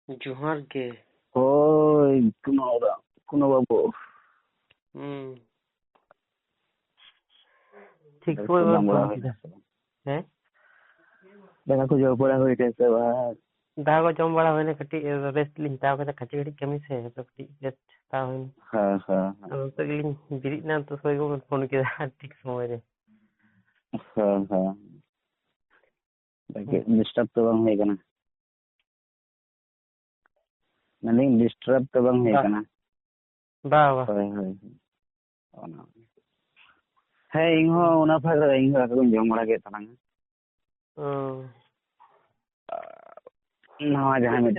ᱡᱚᱦᱟᱨ ᱜᱮ᱾ ᱦᱳᱭ ᱠᱩᱱᱟᱹ ᱵᱟᱹᱵᱩ᱾ ᱴᱷᱤक সময় ᱡᱚᱢ ᱵᱮᱱ ᱵᱟᱲᱟ ᱯᱷᱳᱱ ᱦᱩᱭᱱᱟ ᱠᱮᱫᱟ। ᱥᱮ ᱵᱟᱝ? ᱦᱮᱸ? ᱫᱟᱠᱟ ᱠᱚ ᱡᱚᱢ ᱵᱟᱲᱟ ᱦᱩᱭᱱᱟ ᱥᱮ ᱵᱟᱝ? दागा को जम बड़ा होने कटी रेस्ट लिन ताव कदा खची घड़ी कमी से तो कटी रेस्ट ताव होने हाँ तो लिन बिरिट ना तो सोई को फोन किया ठीक समय रे देखिए डिस्टर्ब तो बंग है कना नहीं डिस्टर्ब तो बंग है कना बा बा होय ओना है इहो ओना फाग इहो को जम बड़ा के तनांग नवा जहां में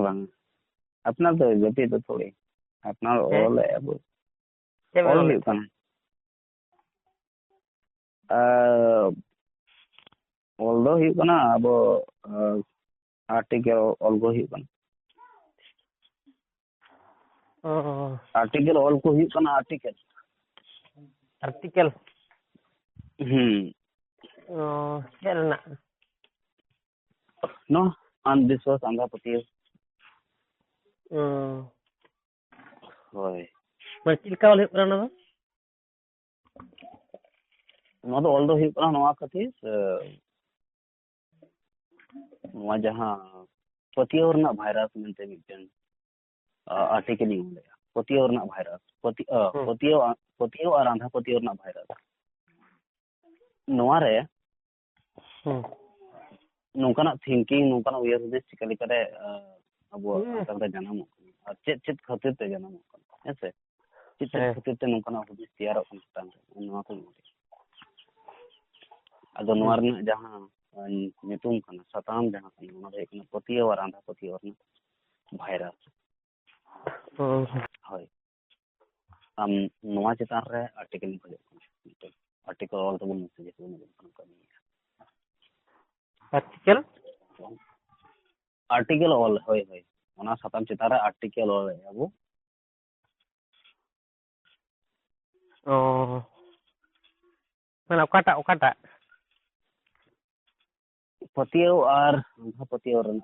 बंग अपना तो जति तो थोड़ी अपना ऑल है अब ऑल ही कना ऑल दो ही कना अब आर्टिकल ऑल को ही कना आर्टिकल ऑल को ही कना आर्टिकल चलना नो अंधविश्वास अंधापति होय मैं चिलका वाले पुराना ना नो तो ऑल दो ही कना नवा खातिर नवा जहां पतियो रना वायरस मेंते मिटन आर्टिकल ही होले पतियो रना वायरस पतियो और अंधापतियो रना वायरस नवा रे नोकाना थिंकिंग नोकाना उयर दिस चिकली करे अब अंतर जन्म और चेत खातिर ते जन्म ऐसे चेत खातिर ते नोकाना हुदिस तैयार करन नवा को अदो नवा रना जहां नितुम कना सताम जहां कना ओना दे कना पतियो और अंधापतियो रना वायरस होय हम नवा चितान रे आर्टिकल खोले आर्टिकल ऑल तो मैसेज को आर्टिकल ऑल होय ओना सताम चितान रे आर्टिकल ऑल है अब मैंने ओकाटा पतियो और अंधापतियो रना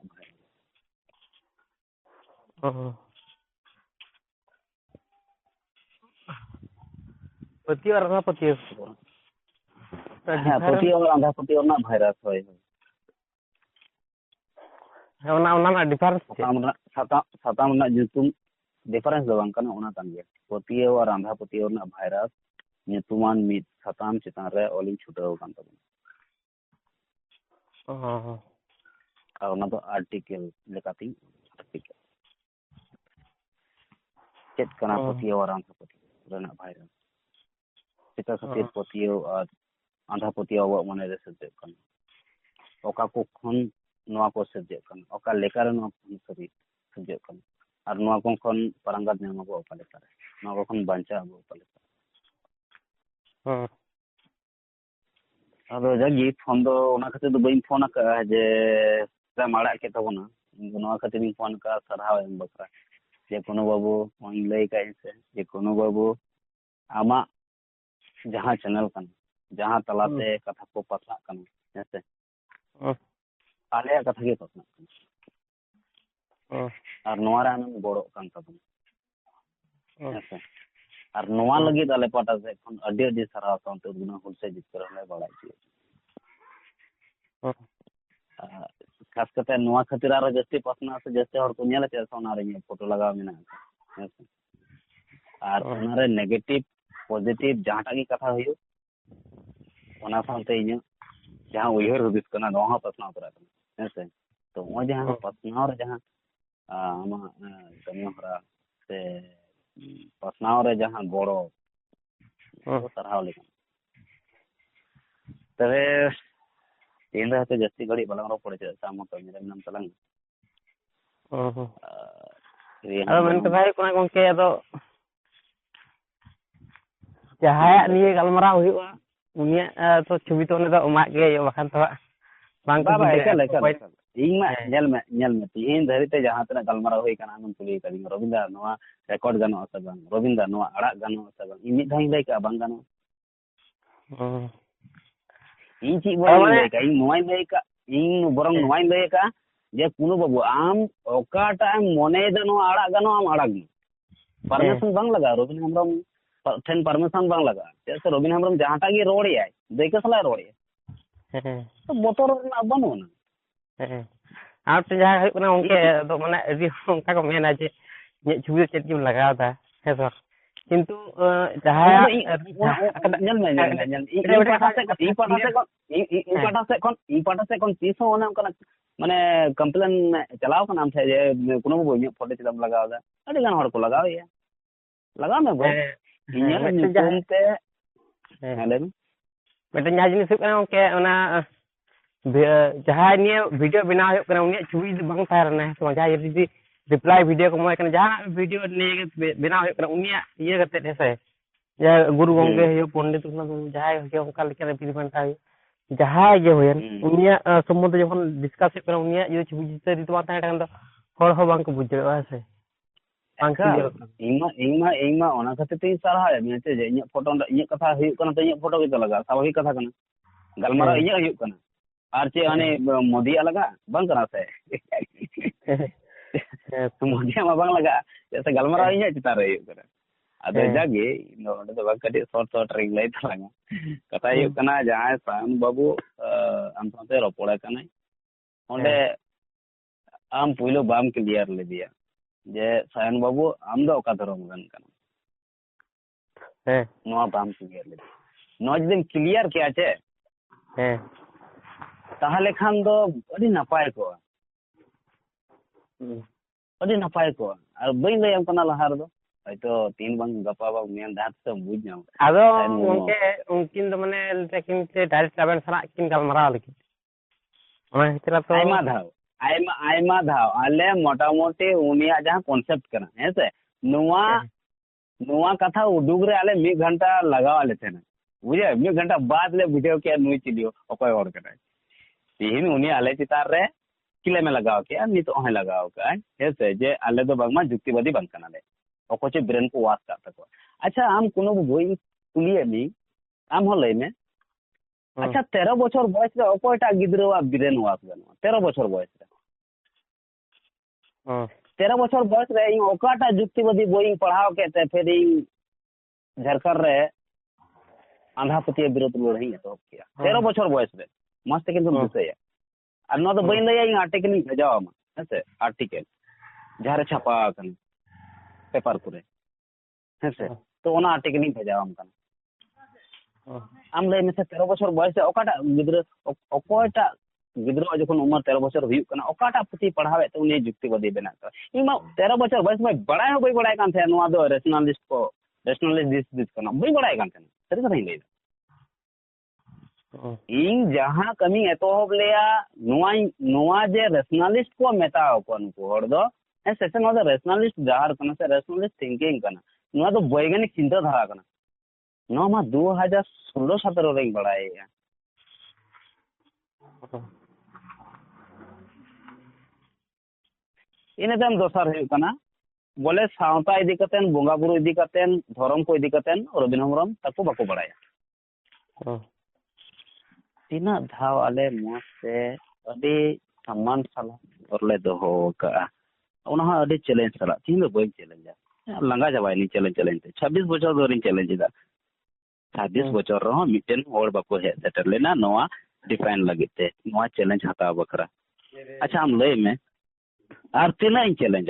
पतियो और अंधापतियो पतियो और अंधापतियो रना वायरस होय डिफरेंस सताम ना जुतुम डिफरेंस दो बांग कना ओना कान गया पतियो और अंधापतियो रना वायरस नितुमान मित सताम चितान रे ओलिंग छुटाव कान तबन और ओना तो आर्टिकल लेकाती आर्टिकल चेत कना पतियो और अंधापतियो रना वायरस चिता खातिर पतियो और अंधापतियो अब मने रे सजे कन ओका को खन नवा को सजे कन ओका लेकर नवा सरी सजे कन और नवा को खन परंगत न्याम को ओका लेकर नवा को खन बांचा अब ओका लेकर अदो जगी फोन दो ओना खातिर दो बइन फोन का जे ता माड़ा के तबना नवा खातिर बइन फोन का सरहाव एम बकरा जे कोनो बाबू फोन लई का से जे कोनो बाबू आमा जहां चैनल कन जहां तलाते कथा को पसना कन जैसे आले कथा के पसना और नवा रान गोड़ो कान तबन जैसे और नवा लगी आले पाटा से खन अडी सरहाव सानते गुना हुल से जिक्र ले बड़ा छी खास करते नवा खातिर आरो जस्ती पसना से जस्ते और को नेला से सोना रे फोटो लगा मेना जैसे और ओना रे नेगेटिव पॉजिटिव जहां की कथा हुई ओना सानते इन जहां उयहर हुदिस कना नवा पसना करा जैसे तो ओ जहां पसना और जहां आमा कमियोहरा से पसना रे जहां गोड़ो तो सरहाव लेकिन तबे तीन रहते जस्ती घड़ी बलंग रो पड़े साम कमी रे नाम तलंग अब मन तो भाई कोना गोंके अदो जहाया निये गलमरा हुआ उनिया तो छवि तो ने दो मा गे बखान तो बांग बाबा एकल इन मा नेल में तीन धरिते जहां तना गलमरा होई कना हम कुली करी रविंद्र नवा रेकॉर्ड गानो से बांग रविंद्र नवा अड़ा गानो से बांग इन धाई लई का बांग गानो इन ची बोल लई का इन नवाई लई का इन बरंग नवाई लई का जे कुनो बाबू आम ओकाटा मने नो आड़ा गानो आम आड़ा परमिशन बांग लगा रबिन हेम्ब्रम ठेन परमिशन बांग लगा जैसे रबिन हेम्ब्रम जहांटा गे रोड़े दैके सला रोड़े तो बोतोर बनुना आप तो जहाँ उनके तो माने उनका को मेना जे छवि चेक की लगाव था है सर किंतु जहाँ पाठा से तीसों माने कंप्लेन चलाव कना थे जे कोनो बाबू इन फोटो चलम लगाव दा अड़ी गान हड़ को लगाव या लगाव में भाई इन्हें निकुम ते हेले मिटन जहाँ जिनिस के ओना जहाँ निये वीडियो बनाव हो कना उनिया छवि बांग तारना तो जहाँ यदि रिप्लाई वीडियो को मोय कना जहाँ वीडियो ने बनाव हो कना उनिया ये करते है से या गुरु गंगे हो पंडित जहाँ हो उनका लेके पीर बनता है जहाँ ये होयन उनिया संबंध जखन डिस्कस हो कना उनिया ये छवि जिते रित बात है तो हर हो बांग को बुझे से इमा ओना खातिर ते सराहा मेते जे इन फोटो इन कथा हुई कना तो इन फोटो के लगा स्वाभाविक कथा कना गलमारा इन हुई कना आर चे अने मोदी लगा बांग कना से मोदी मा बांग लगा जैसे गलमारा इन चिता रे कना अदो जागे नोडे तो बाकटी शॉर्ट रिंग लाई तलांगा कथा हुई कना जहां सान बाबू आम साथे रोपड़ा कना ओंडे आम पुइलो बाम क्लियर ले दिया जे सायन बाबू आम दो ओका धर्म गन कना नोआ बाम क्लियर ले नोआ जदिन क्लियर किया चे ताहले खान दो अडी नपाय को और बई लय हम कना लहार दो हयतो 3 बांग गपा बा मेन दात से बुझ जाऊ आदो उनके उनकिन तो माने लेकिन से डायरेक्ट आबेन सना किन गलमरा लेकिन ओना हितरा तो आयमा धाव आले मोटा मोटी उनिया जहां कॉन्सेप्ट कना है से नुआ कथा उडुग रे आले 1 घंटा लगाव आले थे ना बुझे 1 घंटा बाद ले वीडियो के नुई चिलियो ओपय और कना तीन उनी आले चितार रे किले में लगाव के नि तो है लगाव का है से जे आले दो बागमा जुक्तिवादी बन कना ले ओकोचे ब्रेन को वास का तको अच्छा आम कोनो बोई कुलिए नी आम हो लई में अच्छा 13 बछर बयस रे ओकोटा गिद्रवा ब्रेन वास गनो 13 बछर बयस रे 13 बछर बयस रे इन ओकाटा जुक्तिवादी बोई पढ़ाव के ते फिर झारखंड रे आंध्रपति विरोध लड़ाई तो किया 13 बछर बयस रे मस्त किंतु दिसया और नो तो बई लया इन आर्टिकल भेजावा मा है आर्टिकल जहां छापा कन पेपर करे है तो ओना आर्टिकल भेजावा हम कन आम लय में से 13 बछर बयस रे ओकाटा गिद्र ओकोटा गिद्रो जखन उम्र 13 बछर हुई कना ओकाटा पुथी पढ़ावे तो उनी जुक्तिवादी बना तो इमा 13 बछर बयस में बड़ाय हो बई बड़ाय कान थे नोआ दो रेशनलिस्ट दिस कना बई बड़ाय कान थे सरी कथा लई इन जहां कमी एतोहब लेया नोआ जे रेशनलिस्ट को मेताओ को उनको हर दो ए सेशन नो रेशनलिस्ट जहार कना से रेशनलिस्ट थिंकिंग कना नोआ तो वैज्ञानिक चिंता धारा कना नो मा 2016-17 रे बड़ाय इन तम दोसर हुई कना बोले सावता इदी कतेन बोंगा बुरु इदी कतेन धर्म को इदी कतेन रबिन हेम्ब्रम ताको बाको बड़ाया तीना धाव आले मोस से अभी सम्मान साला और ले दो का उना अभी चैलेंज साला तीन दो बई चैलेंज लंगा जबाय नि चैलेंज 26 बछर दोरिन चैलेंज दा 26 बछर रहो मिटेन और बाको हे सेटर लेना नोआ डिफाइन लगते नोआ चैलेंज हता बकरा अच्छा हम लय में आर तीना इन चैलेंज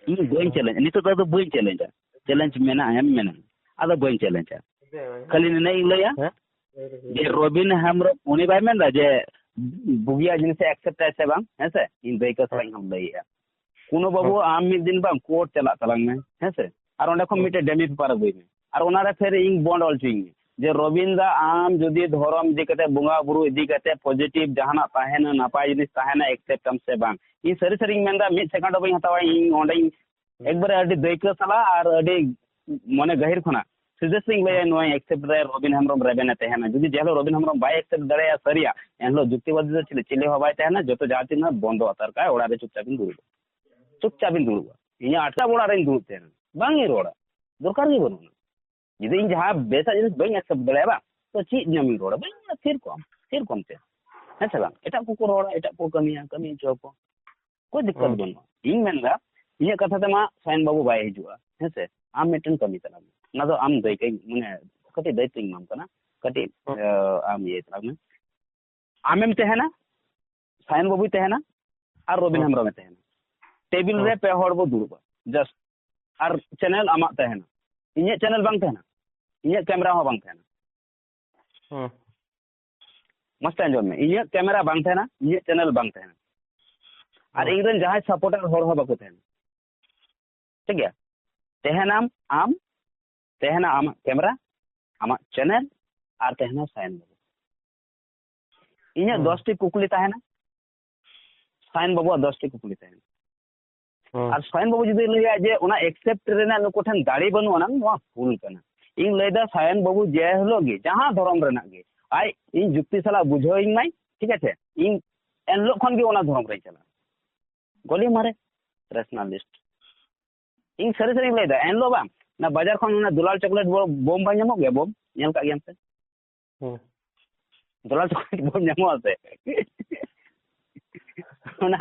इन बई चैलेंज नि तो बई चैलेंज मेना एम मेना आदा बई चैलेंज खाली नहीं लया जे रबिन हेम्ब्रम उनी बाय मेन जे बुगिया जिन से एक्सेप्ट है बांग है से इन बेका सलाइन हम लइया कुनो बाबू आम मिद दिन बांग कोर्ट चला तलांग में है से और ओंडे को मिटे डेमी पेपर गई में और ओना रे फिर in bond all chewing J Robin दा आम जदी धर्म इदी कते बुंगा बुरु इदी कते पॉजिटिव जहाना ताहेना नापाय जिनिस ताहेना एक्सेप्ट हम से बांग इन सरी सरी मेंदा मिड सेकंड बई हतावा इन ओंडे एक बार अडी देका सला और अडी मने गहिर खना सीरियसली ले नो एक्सेप्ट रे रबिन हेम्ब्रम रेबेना तेहना जदी जेलो रबिन हेम्ब्रम बाय एक्सेप्ट दरेया सरिया एनलो जुक्तिवादी दो चिले हबाय तेहना जतो जातिना बंदो अतर का ओड़ा रे चुपचाप दुड़ू इन आठा बोड़ा रे दुड़ू तेहना बांगी रोड़ा दरकार गे बनु जदी इन जहां बेसा जिनिस बई एक्सेप्ट दरेया बा तो ची जमी रोड़ा बई फिर कम ते ᱦᱮᱸ ᱥᱮ ᱵᱟᱝ ᱮᱴᱟᱜ ᱠᱚᱠᱚ ᱨᱚᱲᱟ ᱮᱴᱟᱜ ᱠᱚ ᱠᱟᱹᱢᱤᱭᱟ ᱠᱟᱹᱢᱤ ᱦᱚᱪᱚ ᱠᱚ कोई दिक्कत बानुआ इन मेनदा इᱧᱟᱹᱜ ᱠᱟᱛᱷᱟ ᱛᱮᱢᱟ साइन बाबू बाय हिजुआ हैं से आम मिटन कमी तला ना दो आम दैक माने कटी दैत्यिंग माम कना कटी आम ये तला में आमेम तहना साइन बाबू तहना और रोबिन हेम्ब्रम तहना टेबिल रे पे हड़ बो दुड़बा जस्ट और चैनल आमा तहना इᱧᱟᱹᱜ चैनल बांग तहना इᱧᱟᱹᱜ कैमरा हो बांग तहना मस्त अंजम में इᱧᱟᱹᱜ कैमरा बांग तहना इᱧᱟᱹᱜ चैनल बांग तहना और इंग्रन जहां सपोर्टर हड़ हो बाको तहना ठीक है तहनाम आम तहना आम कैमरा आम चैनल और तहना साइन बाबू इᱧᱟᱹᱜ 10 टी कुकली तहना साइन बाबू 10 टी कुकली तहना और साइन बाबू जुदी लैया जे ओना एक्सेप्ट रेना नुको ठन दाड़ी बनु ना नोआ फुल कना इन लैदा साइन बाबू जे हलो गे जहां धर्म रेना गे आई इन जुक्ति साला बुझो इन माई ठीक है इन एनलो खन गे ओना धर्म रे चला गोली मारे रेशनलिस्ट इन सरी सरी लैदा एनलो बा ना बाजार खन ना दुलाल चॉकलेट बम बा ᱧᱟᱢᱚᱜ गया बम ᱧᱮᱞ ᱠᱟᱜ ᱜᱮᱭᱟᱢ ᱥᱮ दुलाल चॉकलेट बम ᱧᱟᱢᱚᱜ ᱟᱥᱮ ओना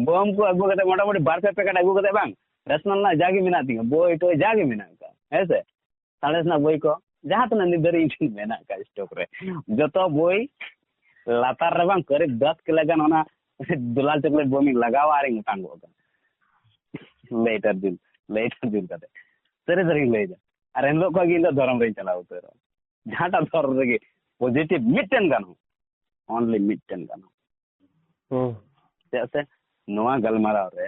बम को अगु कते मोटा मोटी 2 पैकेट अगु कते बांग रेशनल ना जागे मेना तिंगा बोय तो जागे मेना का हेसे सालेस ना बोय को जहां तना निदरी मेना का स्टॉक रे जतो बोय लातार रे बांग करीब 10 किलो गान ओना दुलाल चॉकलेट बम लगावा आरे टांगो लेटर दिन कते सरे सरे लेजा अरे इन लोग को गिंदा धर्म रे चला उतर जहां धर्म रे पॉजिटिव मिटन गानो ओनली मिटन गानो से नोआ गलमाराव रे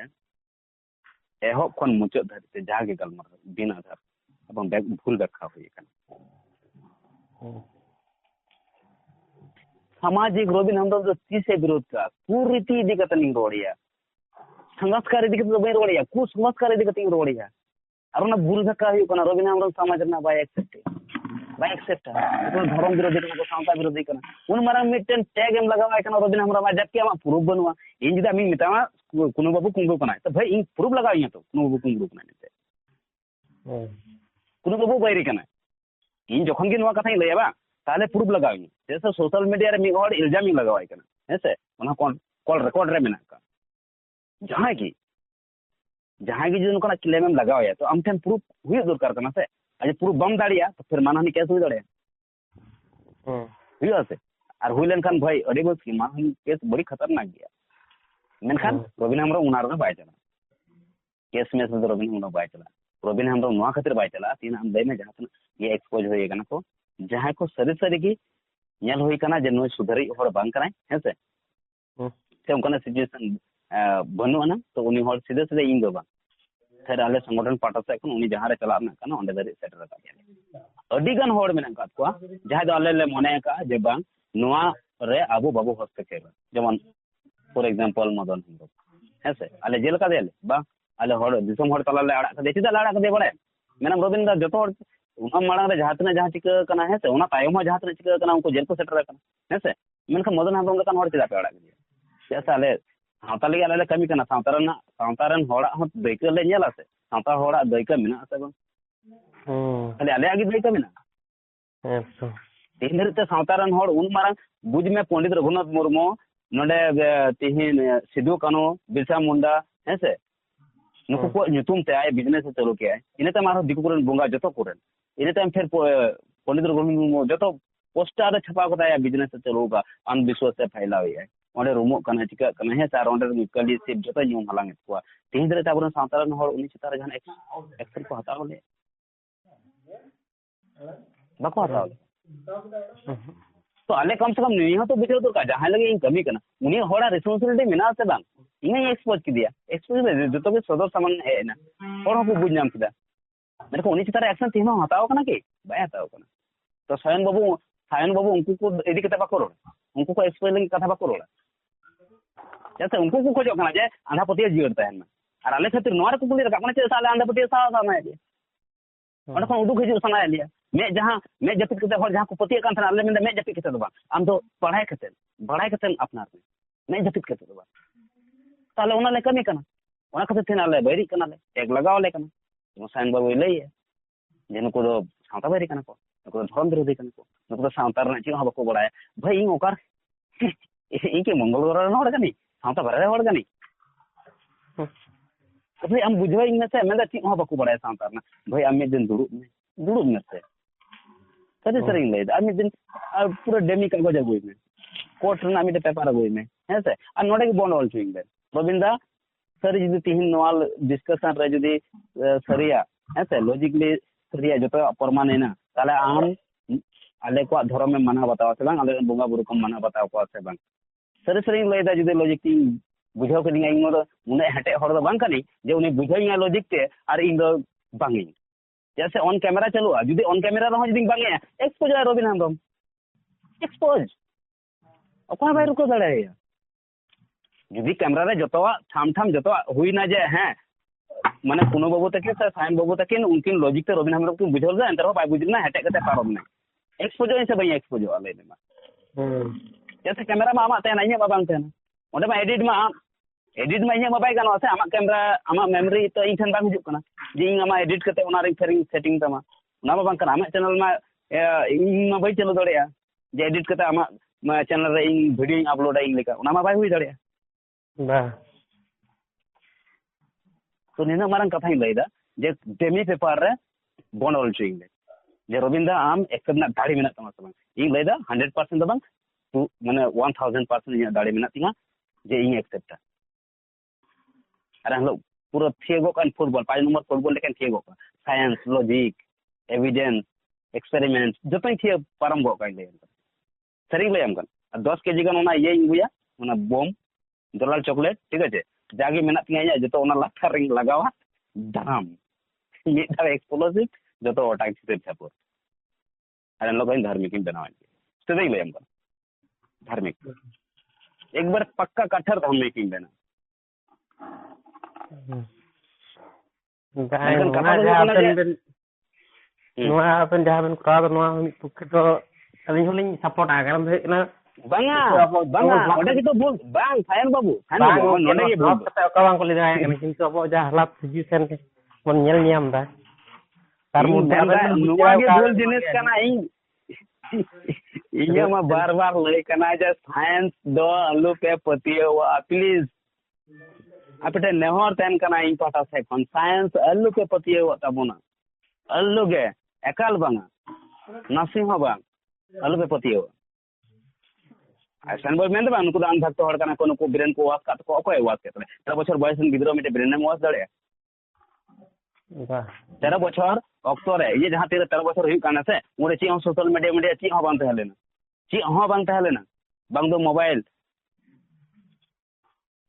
एहब खन मुचाद धरते जागे गलमाराव बिना आधार एवं भूल व्याख्या हुई सामाजिक रोबिन हम तो तीसे विरोध का कुरीति इदी कते निंग रोड़िया संस्कार इदी कते बई रोड़िया कुसंस्कार इदी कते रोड़िया और ना भूल व्याख्या हुई कना रोबिन हम समाज ना बाय एक्सेप्ट तो धर्म विरोधी को सावता विरोधी कना उन मारंग मिटन टैग एम लगावाय कना रोबिन हमरा मा जबकि आमा प्रूफ बनवा इन जुदा मी मितामा कुनु बाबू कुंगो कना तो भाई इन प्रूफ लगाई तो कुनु बाबू कुंगो कना नेते कुनु बाबू बैरी कना इन जखन के नवा कथा लैया बा ताले प्रूफ लगाई जैसे सोशल मीडिया रे मी हड़ इल्जाम लगावाय कना हेसे ओना कॉल रिकॉर्ड रे मेना का जहां की जो नका क्लेम एम लगावाया तो आम ठन प्रूफ हुई दरकार कना से आज प्रूफ बम दाड़िया तो फिर मानहानि केस हुई दाड़िया हुई से और हुई लेनखान भाई अड़ी बस की मानहानि केस बड़ी खतरनाक गया मेनखान रोबिन हेम्ब्रम उना रे बाय चला केस में से रोबिन हेम्ब्रम बाय चला रोबिन हेम्ब्रम नोआ खातिर बाय चला तीन हम दे में जहां ये एक्सपोज होय कना को जहां को सरी सरी की नेल होई कना जे नो सुधरी हर बांग कना है से उनका सिचुएशन बनु ना तो उनी हर सीधे सीधे इन दो बा फिर आले संगठन पाटा से उनी जहां रे चला ना कना ओंडे दरी सेटर का गया अडी गान हड़ मेना का को जहां दो आले ले मने का जे बांग नोआ रे आबो बाबू हस्तक्षेप जेमन फॉर एग्जांपल मदन हिंदू है से आले जेल का देले बा आले हड़ दिसम हड़ तला ले आड़ा का देची दा आड़ा का दे बड़े मेना रोबिन दा जतो उना मांग रे जहां तना जहां चिका कना है से उना तायम जहां तना चिका कना उनको जेल को सेटर कना है से मेनखा मदन हिंदू का हड़ चिदा पे आड़ा के जैसे आले सावता लगे आले कमी कना सावतारन हड़ा हो दैका ले नेला से सावता हड़ा दैका मेना से बन खाली आले आगे दैका मेना तीन धरते सावतारन हड़ उन मारंग बुझ में पंडित रघुनाथ मुर्मू नोडे तिहिन सिद्धू कानू बिरसा मुंडा है से नुकु को नुतुम ते आय बिजनेस चालू के आय इनेते मारो दिकु कुरन बोंगा जतो कुरन इनेते फिर पंडित रघुनाथ मुर्मू जतो पोस्टर छपा को आय बिजनेस चालू का अनविश्वास से फैला हुई है ओंडे रूमो कना चिका कना है सार ओंडे कली सिप जतो न्यूम हलांग को तीन धरते अपन सावतारन हड़ उनी चितार जहां एक्शन को हटाव ले बाको हटाव तो आले कम से कम नहीं तो बुझे तो का जहां लगे इन कमी करना उन्हीं हड़ा रिस्पांसिबिलिटी मेना से बांग इने एक्सपोज की दिया एक्सपोज जो तो के सदर सामान है ना और को बुझ नाम किदा मेरे को उन्हीं चितार एक्शन तीनों हटाव कना के बाय हटाव कना तो सायन बाबू उनको को इदी कते बाको रोड उनको को एक्सपोज लगी कथा बाको रोड जैसे उनको को खोजो कना जे आंधा पतिया जीवन तहन और आले खातिर नोर को कुली रका माने चे साले आंधा पतिया सा ना लिया और को उदु खजु सना लिया मैं जपित कते हर जहां को पतिया कान थाना आले में मैं जपित कते दबा आम तो पढ़ाई कते अपना मैं जपित कते दबा ताले उना ले कमी कना उना खातिर थेना ले बैरी कना ले टैग लगाव ले कना तो साइन बाबू लई है जेन को दो सावता बैरी कना को धर्म विरोधी कना को नुको सावता रे ची हबा को बड़ाय भाई इन ओकार ᱤᱧ ᱠᱤ ᱢᱚᱝᱜᱚᱞ ᱜᱨᱚᱦᱚ ᱨᱮᱱ ᱦᱚᱲ ᱠᱟᱹᱱᱟᱹᱧ ᱥᱟᱶᱛᱟ ᱵᱟᱨᱦᱮ ᱦᱚᱲ ᱠᱟᱹᱱᱟᱹᱧ ᱵᱷᱟᱹᱭ ᱟᱢ ᱵᱩᱡᱷᱟᱹᱣᱤᱧ ᱢᱮᱥᱮ ᱢᱮᱱᱫᱟ ᱪᱮᱫ ᱦᱚᱸ ᱵᱟᱠᱚ ᱵᱟᱲᱟᱭᱟ ᱥᱟᱶᱛᱟ ᱨᱮᱱᱟᱜ ᱵᱷᱟᱹᱭ ᱟᱢ ᱢᱤᱫ ᱫᱤन ᱫᱩᱲᱩᱵ ᱢᱮᱥᱮ ᱥᱟᱹᱨᱤ ᱥᱟᱹᱨᱤᱧ ᱞᱟᱹᱭᱫᱟ ᱟᱨ ᱢᱤᱫ ᱫᱤᱱ ᱯᱩᱨᱟᱹ ᱰᱮᱢᱤ ᱠᱟᱜᱚᱡᱽ ᱟᱹᱜᱩᱭ ᱢᱮ कोर्ट रना मिटे पेपर अगुई में है से और नोडे की बॉन्ड ऑल चुइंग बे रविंदा सर जुदी तिहिन नोवाल डिस्कशन रे जुदी सरिया है से लॉजिकली सरिया जतो प्रमाण एना ताले आम आले को धर्म में माना बताओ से बांग आले बोंगा बुरु को माना बताओ को से बांग सरी सरी लैदा जुदी लॉजिक ती बुझाव के दिंगा इन मुने हटे हर दो बांग कनी जे उनी बुझाइया लॉजिक ते और इन दो बांगी जैसे ऑन कैमरा चलुआ जुदी ऑन कैमरा रहो जुदी बांगे एक्सपोज रबिन हम एक्सपोज अकोना बाय रुको दाड़े जुदी कैमरा रे जतवा ठाम ठाम जतवा हुईना जे हैं माने कुनो बाबू तक से सायन बाबू तक उनकिन लॉजिक ते रबिन हम को बुझल जा अंतर बाय बुझना हटे कते पारम ने एक्सपोज से बाय एक्सपोज आले ने जैसे कैमरा मा आमा तेना इया बाबांग तेना ओंडे मा एडिट मा इया बाय गानो से आमा कैमरा आमा मेमोरी तो इन ठन बांग हिजुक कना जे इन आमा एडिट कते ओना रे फेरिंग सेटिंग तमा ना बाबांग कना आमा चैनल मा इन मा बाय चलो दड़ेया जे एडिट कते आमा चैनल रे इन वीडियो इन अपलोड इन लेका ओना मा बाय हुई दड़ेया बा तो निना मारंग कथा इन लैदा जे डेमी पेपर रे बॉन्ड ऑल चुइंग जे रविंदा आम एकना दाड़ी मेना तमा सबांग इन लैदा 100% दबांग तू माने 1000% इन दाड़ी मेना तिंगा जे इन एक्सेप्ट अरे हम लोग पूरा थिएगो कान फुटबॉल 5 नंबर फुटबॉल लेकिन थिएगो का साइंस लॉजिक एविडेंस एक्सपेरिमेंट जतो थिए पारम गो काई ले सरी ले हमकन 10 केजी गन ओना ये इंगुया ओना बम दलाल चॉकलेट ठीक है जागे मेना तिंगा जतो ओना लाथार रिंग लगावा दाम ये था एक्सप्लोसिव जतो अटैक से छापुर अरे लोग इन धार्मिक इन बनावा सही ले हमकन धार्मिक एक बार पक्का कट्टर धार्मिक इन बना अपन जहाँ बन करा पुखे तो अली होलिंग सपोर्ट आ कारण हेना बांगा बांगा ओडे की तो बोल बांग फायन बाबू नोडे ये बोल कते अकावां को लिदा है किंतु अब जा हालात सिचुएशन के मन नेल नियम दा तार मुद्दे अपन नुवा के बोल जिनिस कना इया मा बार बार लय कना जे साइंस दो आलू पे पतियवा प्लीज आपटे नेहर तेन कना इन पाटा से कोन साइंस आलू पे पतियवा तबोना आलू गे एकाल बांगा नासी हो बांग आलू पे पतियवा ऐसा बोल मेन बांग नुको दान भक्त हड़ कना कोनो को ब्रेन को वास काट को अकोय वास केतले 13 बछर बयस गिद्रो मिटे ब्रेन ने वास दड़े बा 13 बछर अक्टोबर ये जहां 13 बछर हुई काना से मोरे ची हम सोशल मीडिया ची हो बांग तहलेना ची हो बांग तहलेना बांग दो मोबाइल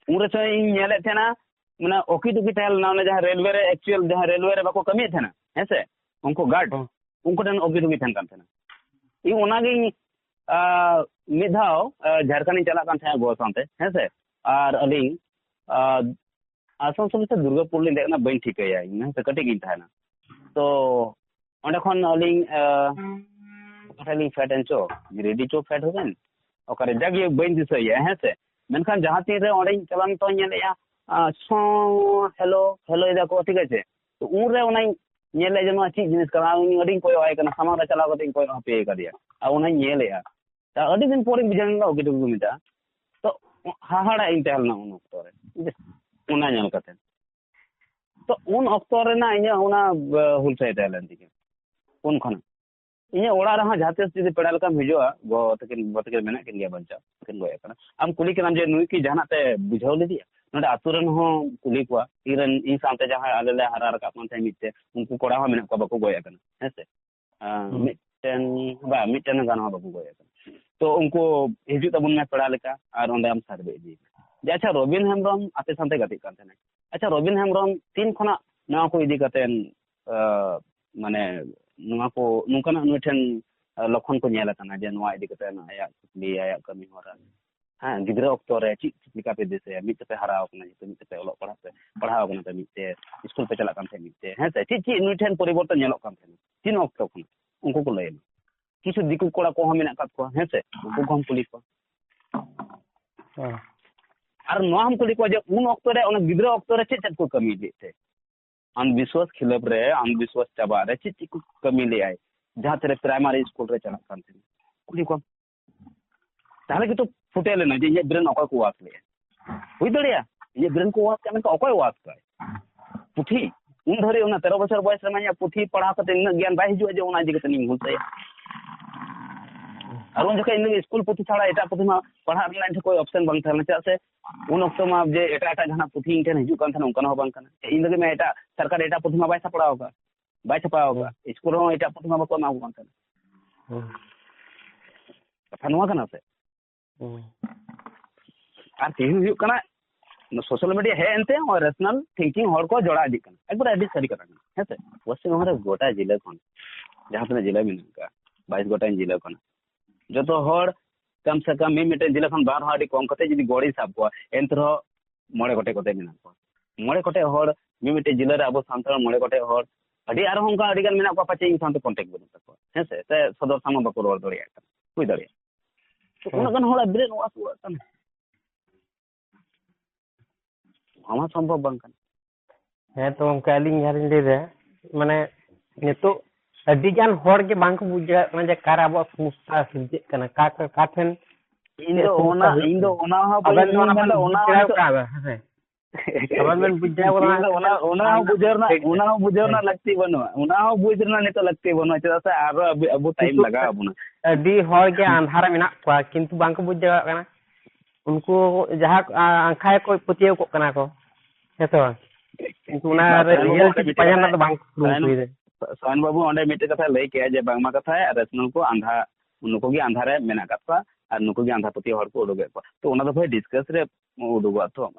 उरे से इन नेले थेना माने ओकी टुकी तहल ना जहां रेलवे रे एक्चुअल जहां रेलवे रे बाको कमी थेना हेसे उनको गार्ड उनको टन ओकी टुकी थेन कान थेना इ ओना गे मिधाव झारखंड चला कान थे गो सानते हेसे और अली आसम से दुर्गापुर ले देखना बन ठीक है इन से कटे गिन था ना तो ओंडे खन अली फैट एंचो रेडी चो फैट हो गन ओकरे जगे बन दिसय हेसे मेनखान जहां तीन रे ओंडे चलन तो नेलेया सो हेलो हेलो इदा को ठीक है तो उन रे ओना नेले जनो ची जिनिस करा उनी अडिंग कोय आय कना सामान रे चला कते कोय पे करिया आ ओना नेलेया ता अडी दिन पोरे बिजन लो गिटु मिटा तो हाहाड़ा इन तहल ना उन ऑक्टो रे ओना नेल कते तो उन ऑक्टो रे ना इया ओना हुल साइ तहलन दिके उन खना इया ओड़ा रहा जाते जुदी पेड़ा लकम हिजुआ गो तकिन मेना किन गया बंचा किन गोया कना आम कुली केनाम जे नुई की जहाना ते बुझाव लेदिया नोडे आतुरन हो कुली को इरन इन सामते जहां आलेले हरा रका पंथे मिते उनको कोड़ा हो मेना को बाको गोया कना हेसे मिटन गाना बाको गोया कना तो उनको हिजु तबुन में पेड़ा लेका और ओंडे आम सारबे दी जे अच्छा रबिन हेमब्रम आते सामते गति कान थने अच्छा रबिन हेमब्रम तीन खना नवा को इदी कतेन माने नुआ को नुकना नुठन लक्षण को नेला कना जे नुआ इदी कतेन आया कुली आया कमी होरा हां गिद्रा ऑक्टो रे ची लिका पे देसे मिट पे हराव कना जे मिट पे ओलो पढ़ाव कना ते मिटे स्कूल पे चला कान थे मिटे हैं से ची नुठन परिवर्तन नेलो कान थे तीन ऑक्टो खन उनको को लय किछु दिकु कोड़ा को हम मेना कात को हैं से उनको हम पुलिस को और नो हम कुली को जे उन ऑक्टो रे ओना गिद्रा ऑक्टो रे चेत को कमी देते अंधविश्वास खिलाफ रे अंधविश्वास चाबा रे चेत को कमी ले आए जहां तेरे प्राइमरी स्कूल रे चला कान थे कुली को ताले कि तो फुटे लेना जे ये ब्रेन अकय को वास ले हुई दड़िया ये ब्रेन को वास का अकय वास का पुथी उन धरे 13 बछर बयस रे पुथी पढ़ा कते इन ज्ञान बाय हिजु जे उना दिगते नि भूलते और उन जके इन स्कूल पुथी छाड़ा एटा पुथी मा पढ़ा लाइन कोई ऑप्शन बंग था चा से उन वक्त मा जे एटा जहां पुथी इनके हिजु कान था उनका हो बंग kana इन लगे में एटा सरकार एटा पुथी मा बाय छपड़ा होगा बाय छपा होगा स्कूल रो एटा पुथी मा बको मा बंग kana कथा नवा kana से और तेहु हुई kana सोशल मीडिया है एनते और रेशनल थिंकिंग हर को जोड़ा दी kana एक बार एडिट सारी करा है से पश्चिम बंगाल गोटा जिला खन जहां तने जिला में का 22 गोटा जिला खन जो तो हर कम से कम मिटे जिला खन बार हाडी कम कते जदी गोड़ी साब को एनतरो मोड़े गोटे कोते मिना को मोड़े कोटे हर मिटे जिला रे अब सांताल मोड़े कोटे हर अडी आर होंका अडी गान मिना को पाचे इन सानते कांटेक्ट बन तको है से सदर सामा बको रोड दरिया कोई दरिया तो उन गन हर ब्रेन वास हुआ हमा संभव बंग है तो उनका अलिंग यारिन ले रे माने नितो अडी गान हर के बांक बुझा माने कार अब समस्या सिजे कना का ठन इन दो ओना हा अबन ओना का है अबन में बुझा ओना बुझरना लगती बनो ओना बुझरना नहीं तो लगती बनो चदा से आरो अब टाइम लगा अबुना अडी हर के अंधार मेना को किंतु बांक बुझा कना उनको जहां आंखाय को पतियो को कना को है तो किंतु ना रियल चीज पाजन तो बांक रुई सोन बाबू ओंडे मिटे कथा लई के जे बांगमा कथा रेशनल को आंधा उनको गी आंधा रे मेना कथा और नुको गी आंधा पति हर को उडुगे को तो ओना दो भाई डिस्कस रे उडुगो तो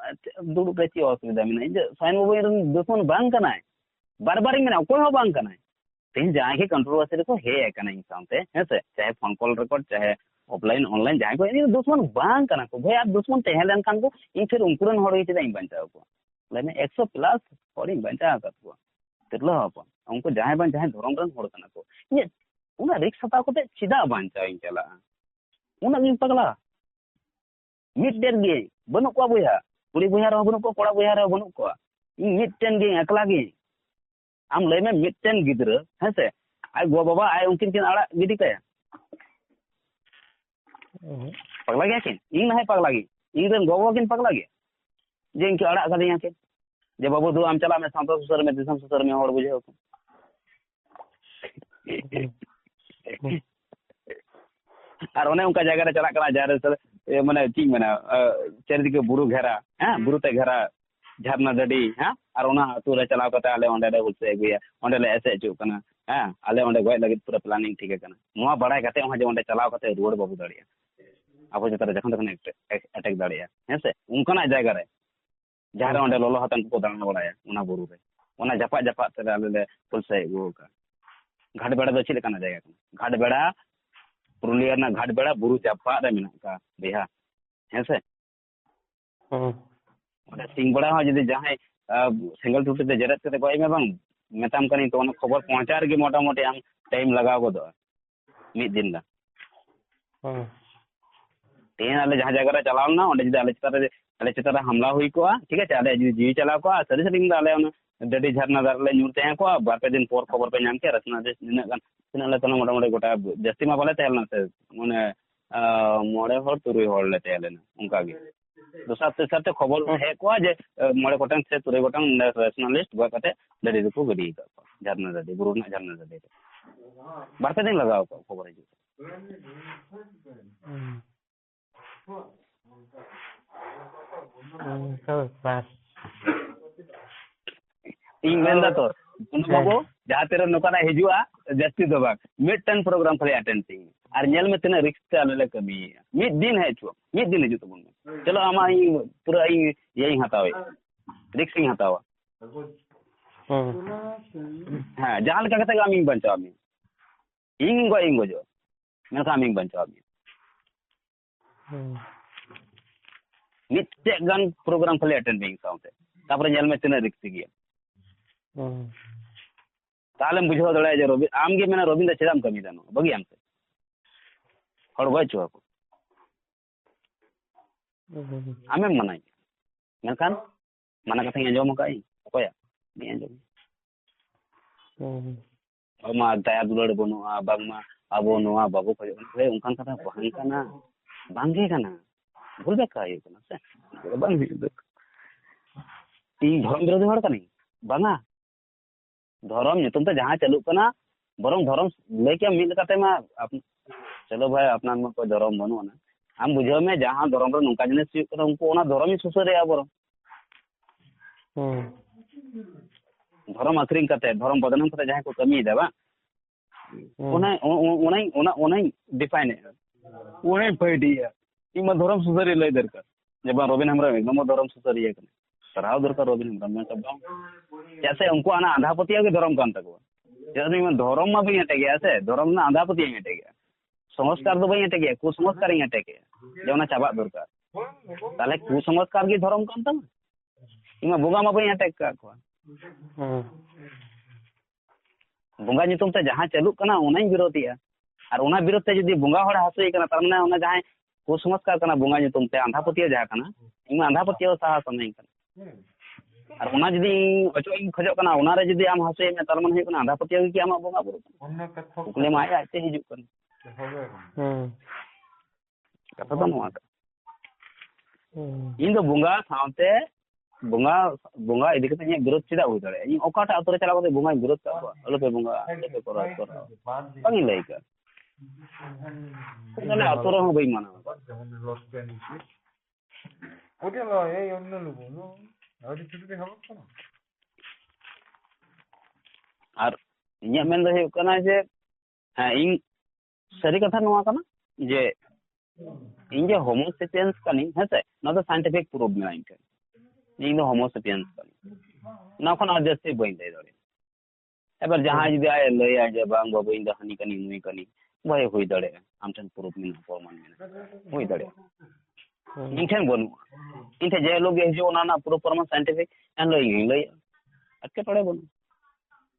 दुडु पे ची असुविधा मिना जे सोन बाबू इन दुश्मन बांग कना बार बार मेना कोई हो बांग कना तीन जहां के कंट्रोवर्सी को हे कना इन सामते है से चाहे फोन कॉल रिकॉर्ड चाहे ऑफलाइन ऑनलाइन जहां को इन दुश्मन बांग कना को भाई आप दुश्मन तहलन कान को इन फिर उनकुरन हड़ हिते इन बंचाव को लेने 100 प्लस हड़ इन बंचा का को तेरलो अपन उनको जहां बन जहां धरम रन हड़ कना को ये उना रिक्स हता को चिदा बंचा इन चला उना इन पगला मिड डेर गे बनु को बुया कुड़ी बुया रो बनु को कोड़ा बुया रो बनु को इन मिड टेन गे एकला गे आम ले में मिड टेन गिद्र है से आय गो बाबा आय उनकिन किन आड़ा गिदी कया पगला गया किन इन है पगला गे इन रन गोबो किन पगला गे जे इनके आड़ा कदिया के जे बाबू दो आम चला में सांतो सुसर में दिसम सुसर में हड़ बुझे को और ओने उनका जगह रे चला करा जारे से माने ठीक माने चारिदिके के बुरु घेरा हैं बुरु ते घेरा झरना दडी हैं और ओना अतु रे चला कते आले ओंडे रे हुसे गुया ओंडे ले ऐसे चु कना हैं आले ओंडे गय लगी पूरा प्लानिंग ठीक है कना मोआ बड़ाय कते ओहा जे ओंडे चला कते रोड बाबू दड़िया अब जतरे जखन तखन अटैक दड़िया हैं से उनकना जगह रे जहां रे ओंडे लोलो हतन को दाना बड़ाया ओना बुरु रे ओना जपा जपा ते आले ले पुलसे गो का घाट बेड़ा दो चिले कना जगह कना घाट बेड़ा पुरुलिया ना घाट बेड़ा बुरु जपा रे मेना का बेहा हैं से ओडे सिंग बड़ा हो जदी जहां सिंगल टूटे ते जरत ते गय में बंग मेताम कनी तो ओना खबर पहुंचार के मोटा मोटी आम टाइम लगाव गो दो मिद दिन ला तेन आले जहां जगह रे चलाव ना ओंडे जदी आले चिता रे हमला हुई को ठीक है आले जी चला को सरी सरी आले ओना डडी झरना दार ले न्यूर ते को बार पे दिन पर खबर पे नाम के रचना दे तिना ले तना मोटा मोटी गोटा जस्ती मा बोले तेलना से माने मोड़े हर तुरुई हर ले तेलना उनका गे दोसर तेसर ते खबर है को जे मोड़े गोटन से तुरुई गोटन नेशनलिस्ट गो कते डडी को गडी का झरना दे बुरु ना झरना दे बार पे दिन लगाओ को खबर है इन मेंदा तो बाबू जहां तेरे नोकाना हिजुआ जस्ती दबा मिड टन प्रोग्राम फले अटेंड थी और नेल में तेना रिक्स ते आले कमी मिड दिन है छो मिड दिन हिजु तबन चलो आमा पूरा यही हतावे रिक्स ही हतावा हां जहां लगा कते आमी बंचाव मी इंगो जो मैं का आमी बंचाव मी मिड गन प्रोग्राम फले अटेंड बिंग साउंड तापर नेल में तेना रिक्स गया तालम बुझाव दड़ा जे रवि आम गे मेना रविंद्र चेदाम कमी दानो बगी आम से हड़ गय छो को आमे मनाई मेनखान माना कथा अंजम काई ओया नि अंजम मा दया दुलड़ बनो बागमा अबो नोआ बाबू खय उनखान कथा बहान kana बांगे kana भूल बेका हुई कना से बंग हुई बेका इन धर्म विरोधी हड़ कनी बांगा धर्म नितुम ते जहां चलुक कना बरং धर्म लय के मिल काते मा चलो भाई अपना में कोई धर्म बनो ना आम बुझाव में जहां धर्म रे नोका जिनिस हुई कना उनको ओना धर्म ही सुसरेया बरं धर्म आखरिंग काते धर्म बदनाम काते जहां को कमी दे बा उन्हें डिफाइन है उन्हें पैडिया इमा धर्म सुसरी लय दरकार जे बा रबिन हेम्ब्रम एकदम धर्म सुसरी है सराव दरकार रबिन हेम्ब्रम में सब जैसे उनको आना आंधापतिया के धर्म कान तको जैसे मैं धर्म में भी हटे गया से धर्म ना आंधापतिया हटे गया संस्कार दो भाई हटे गया कुसंस्कार ही हटे गया जो ना चाबा दरकार ताले कुसंस्कार की धर्म कान तम इमा बोगा मा भाई हटे का को बोंगा नितुम ते जहां चलुक कना उनाई विरोधिया और उना विरोध ते जदी बोंगा हड़ हासुई कना तार माने उना जहां कुसंस्कार कना बोंगा नितुम ते आंधापतिया जहां कना इमा आंधापतिया साहा समय कना और उना जदी अचो इन खजो कना उना रे जदी आम हासुई में तार माने कना आंधापतिया की आमा बोंगा बुरु उकले मा आते हिजुक कना कथा तो नोआ इन दो बोंगा सावते बोंगा बोंगा इदी कते विरोध चिदा हुई दड़े इन ओकाटा अतरे चला कते बोंगा विरोध का अलो पे बोंगा पे करा बांगी लई का ने अतरे हो बई माना ओटे लो ए अन्य लोगो नो आदि छुटे हबो कना और इnya मेन दो हुई कना जे हां इन सरी कथा नोआ कना जे इन जे होमोसेपियंस कनी हेसे ना तो साइंटिफिक प्रूफ में आइन इन दो होमोसेपियंस कनी ना खन जस्ते बई दे दरे एबर जहां जदी आए लय आ जे बांग बाबू इन द हनी कनी मुई कनी भय हुई दड़े आम ठन प्रूफ में प्रमाण में हुई दड़े इन ठन बनु इन ठे जे लोग जो ना ना प्रूफ प्रमाण साइंटिफिक एन लय अटके टड़े बनु